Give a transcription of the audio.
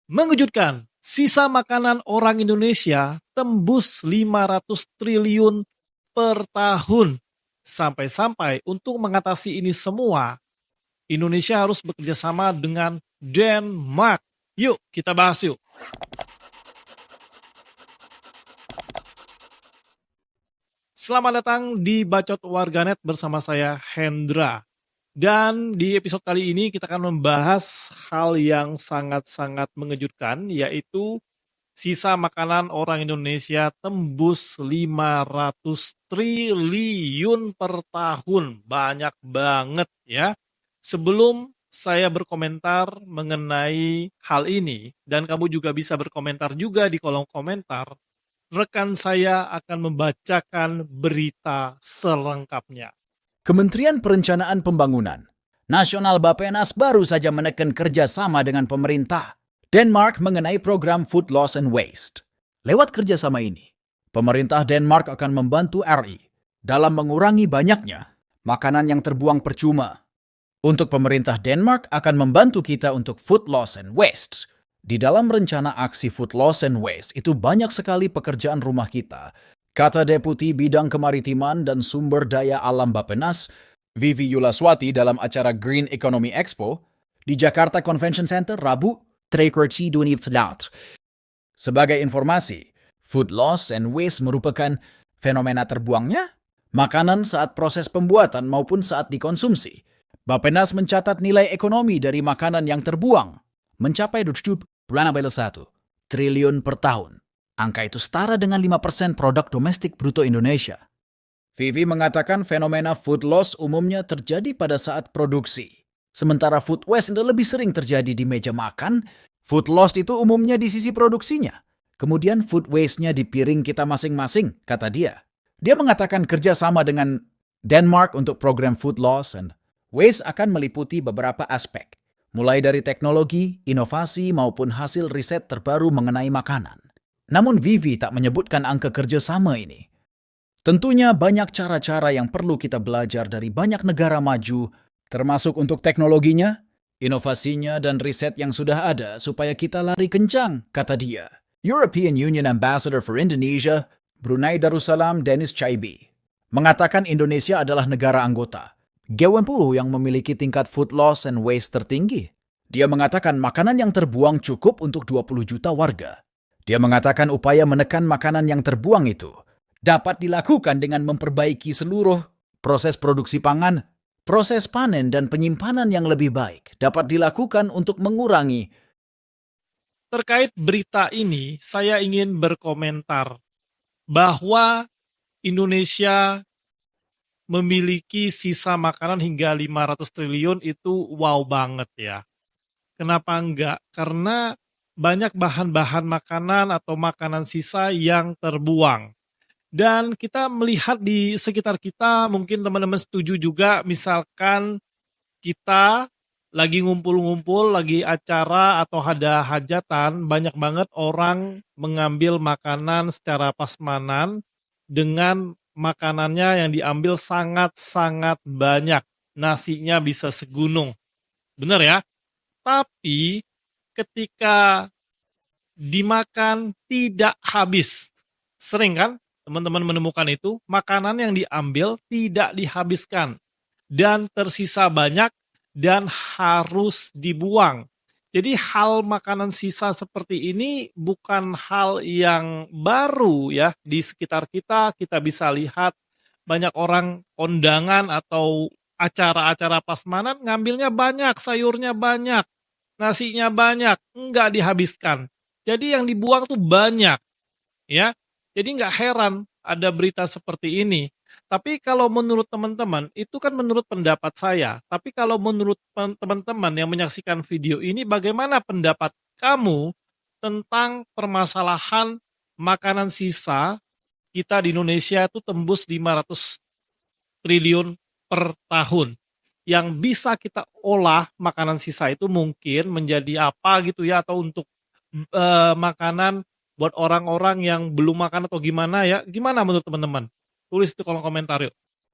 Mengejutkan, sisa makanan orang Indonesia tembus 500 triliun per tahun. Sampai-sampai untuk mengatasi ini semua, Indonesia harus bekerja sama dengan Denmark. Yuk, kita bahas yuk. Selamat datang di Bacot Warganet bersama saya, Hendra. Dan di episode kali ini kita akan membahas hal yang sangat-sangat mengejutkan, yaitu sisa makanan orang Indonesia tembus 500 triliun per tahun. Banyak banget ya. Sebelum saya berkomentar mengenai hal ini, dan kamu juga bisa berkomentar juga di kolom komentar, rekan saya akan membacakan berita selengkapnya. Kementerian Perencanaan Pembangunan Nasional Bappenas baru saja menekan kerjasama dengan pemerintah Denmark mengenai program Food Loss and Waste. Lewat kerjasama ini, pemerintah Denmark akan membantu RI dalam mengurangi banyaknya makanan yang terbuang percuma. Untuk pemerintah Denmark akan membantu kita untuk Food Loss and Waste. Di dalam rencana aksi Food Loss and Waste itu banyak sekali pekerjaan rumah kita, kata Deputi Bidang Kemaritiman dan Sumber Daya Alam Bappenas, Vivi Yulaswati dalam acara Green Economy Expo di Jakarta Convention Center Rabu, 3 2024. Sebagai informasi, food loss and waste merupakan fenomena terbuangnya makanan saat proses pembuatan maupun saat dikonsumsi. Bappenas mencatat nilai ekonomi dari makanan yang terbuang mencapai 1 triliun per tahun. Angka itu setara dengan 5% produk domestik bruto Indonesia. Vivi mengatakan fenomena food loss umumnya terjadi pada saat produksi. Sementara food waste lebih sering terjadi di meja makan, food loss itu umumnya di sisi produksinya. Kemudian food waste-nya di piring kita masing-masing, kata dia. Dia mengatakan kerjasama dengan Denmark untuk program food loss and waste akan meliputi beberapa aspek, mulai dari teknologi, inovasi maupun hasil riset terbaru mengenai makanan. Namun Vivi tak menyebutkan angka kerjasama ini. Tentunya banyak cara-cara yang perlu kita belajar dari banyak negara maju, termasuk untuk teknologinya, inovasinya, dan riset yang sudah ada supaya kita lari kencang, kata dia. European Union Ambassador for Indonesia, Brunei Darussalam Dennis Chaibi, mengatakan Indonesia adalah negara anggota G20 yang memiliki tingkat food loss and waste tertinggi. Dia mengatakan makanan yang terbuang cukup untuk 20 juta warga. Dia mengatakan upaya menekan makanan yang terbuang itu dapat dilakukan dengan memperbaiki seluruh proses produksi pangan, proses panen dan penyimpanan yang lebih baik dapat dilakukan untuk mengurangi. Terkait berita ini, saya ingin berkomentar bahwa Indonesia memiliki sisa makanan hingga 500 triliun itu wow banget ya. Kenapa enggak? Karena banyak bahan-bahan makanan atau makanan sisa yang terbuang. Dan kita melihat di sekitar kita, mungkin teman-teman setuju juga, misalkan kita lagi ngumpul-ngumpul, lagi acara atau ada hajatan, banyak banget orang mengambil makanan secara prasmanan dengan makanannya yang diambil sangat-sangat banyak. Nasinya bisa segunung. Bener ya? Tapi ketika dimakan tidak habis. Sering kan teman-teman menemukan itu, makanan yang diambil tidak dihabiskan dan tersisa banyak dan harus dibuang. Jadi hal makanan sisa seperti ini bukan hal yang baru ya di sekitar kita. Kita bisa lihat banyak orang kondangan atau acara-acara prasmanan ngambilnya banyak, sayurnya banyak, nasinya banyak, enggak dihabiskan. Jadi yang dibuang tuh banyak, ya. Jadi nggak heran ada berita seperti ini. Tapi kalau menurut teman-teman, itu kan menurut pendapat saya. Tapi kalau menurut teman-teman yang menyaksikan video ini, bagaimana pendapat kamu tentang permasalahan makanan sisa kita di Indonesia itu tembus 500 triliun per tahun? Yang bisa kita olah makanan sisa itu mungkin menjadi apa gitu ya, atau untuk makanan buat orang-orang yang belum makan atau gimana ya. Gimana menurut teman-teman? Tulis di kolom komentar yuk.